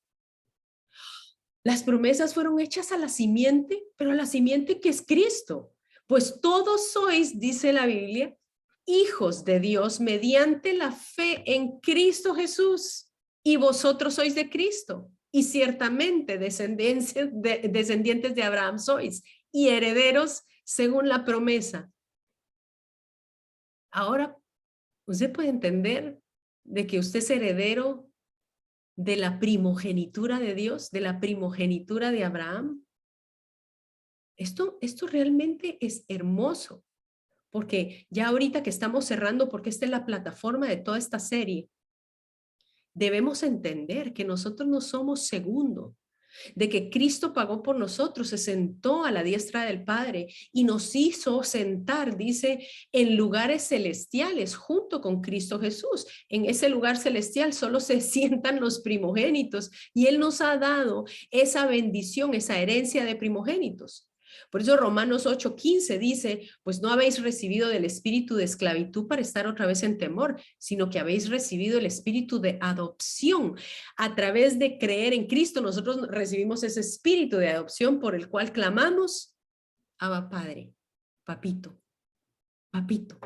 Las promesas fueron hechas a la simiente, pero a la simiente que es Cristo. Pues todos sois, dice la Biblia, hijos de Dios mediante la fe en Cristo Jesús. Y vosotros sois de Cristo. Y ciertamente descendientes de Abraham sois y herederos según la promesa. Ahora, usted puede entender de que usted es heredero de la primogenitura de Dios, de la primogenitura de Abraham. Esto realmente es hermoso, porque ya ahorita que estamos cerrando, porque esta es la plataforma de toda esta serie, debemos entender que nosotros no somos segundo, de que Cristo pagó por nosotros, se sentó a la diestra del Padre y nos hizo sentar, dice, en lugares celestiales junto con Cristo Jesús. En ese lugar celestial solo se sientan los primogénitos y Él nos ha dado esa bendición, esa herencia de primogénitos. Por eso Romanos 8:15 dice, pues no habéis recibido del espíritu de esclavitud para estar otra vez en temor, sino que habéis recibido el espíritu de adopción. A través de creer en Cristo, nosotros recibimos ese espíritu de adopción por el cual clamamos, Abba Padre, papito, papito.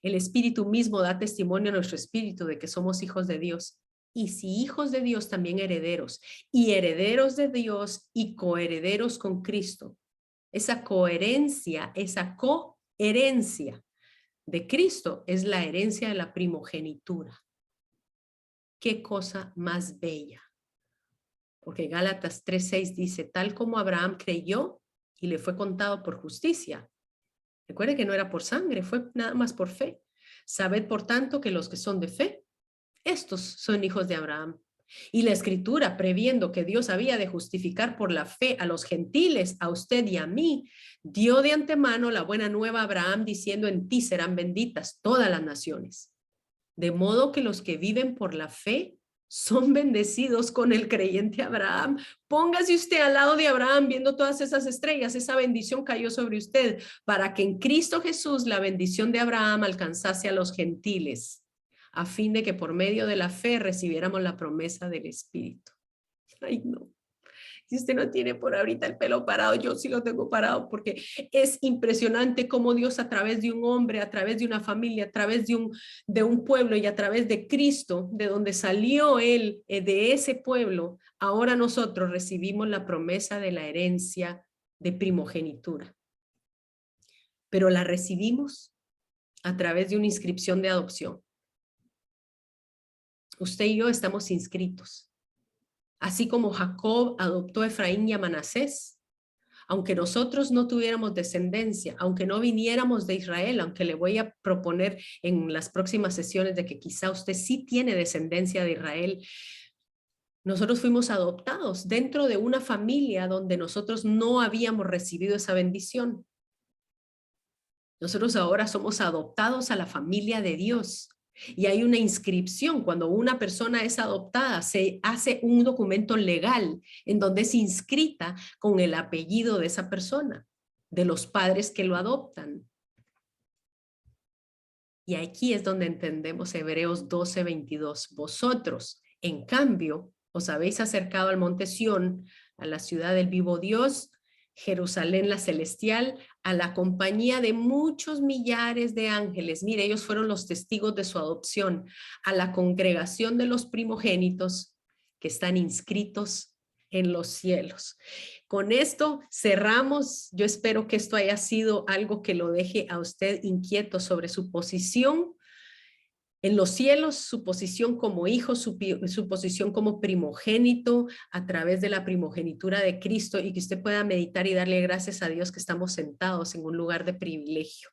El espíritu mismo da testimonio a nuestro espíritu de que somos hijos de Dios. Y si hijos de Dios, también herederos. Y herederos de Dios y coherederos con Cristo. Esa coherencia de Cristo es la herencia de la primogenitura. Qué cosa más bella. Porque Gálatas 3:6 dice, tal como Abraham creyó y le fue contado por justicia. Recuerde que no era por sangre, fue nada más por fe. Sabed, por tanto, que los que son de fe, estos son hijos de Abraham. Y la Escritura, previendo que Dios había de justificar por la fe a los gentiles, a usted y a mí, dio de antemano la buena nueva a Abraham, diciendo, en ti serán benditas todas las naciones. De modo que los que viven por la fe son bendecidos con el creyente Abraham. Póngase usted al lado de Abraham viendo todas esas estrellas, esa bendición cayó sobre usted, para que en Cristo Jesús la bendición de Abraham alcanzase a los gentiles, a fin de que por medio de la fe recibiéramos la promesa del Espíritu. Ay, no. Si usted no tiene por ahorita el pelo parado, yo sí lo tengo parado, porque es impresionante cómo Dios, a través de un hombre, a través de una familia, a través de un pueblo y a través de Cristo, de donde salió Él, de ese pueblo, ahora nosotros recibimos la promesa de la herencia de primogenitura. Pero la recibimos a través de una inscripción de adopción. Usted y yo estamos inscritos. Así como Jacob adoptó a Efraín y a Manasés, aunque nosotros no tuviéramos descendencia, aunque no viniéramos de Israel, aunque le voy a proponer en las próximas sesiones de que quizá usted sí tiene descendencia de Israel, nosotros fuimos adoptados dentro de una familia donde nosotros no habíamos recibido esa bendición. Nosotros ahora somos adoptados a la familia de Dios. Y hay una inscripción. Cuando una persona es adoptada, se hace un documento legal en donde es inscrita con el apellido de esa persona, de los padres que lo adoptan. Y aquí es donde entendemos Hebreos 12:22. Vosotros, en cambio, os habéis acercado al monte Sión, a la ciudad del vivo Dios, Jerusalén la celestial, a la compañía de muchos millares de ángeles. Mire, ellos fueron los testigos de su adopción, a la congregación de los primogénitos que están inscritos en los cielos. Con esto cerramos. Yo espero que esto haya sido algo que lo deje a usted inquieto sobre su posición en los cielos, su posición como hijo, su posición como primogénito a través de la primogenitura de Cristo, y que usted pueda meditar y darle gracias a Dios que estamos sentados en un lugar de privilegio.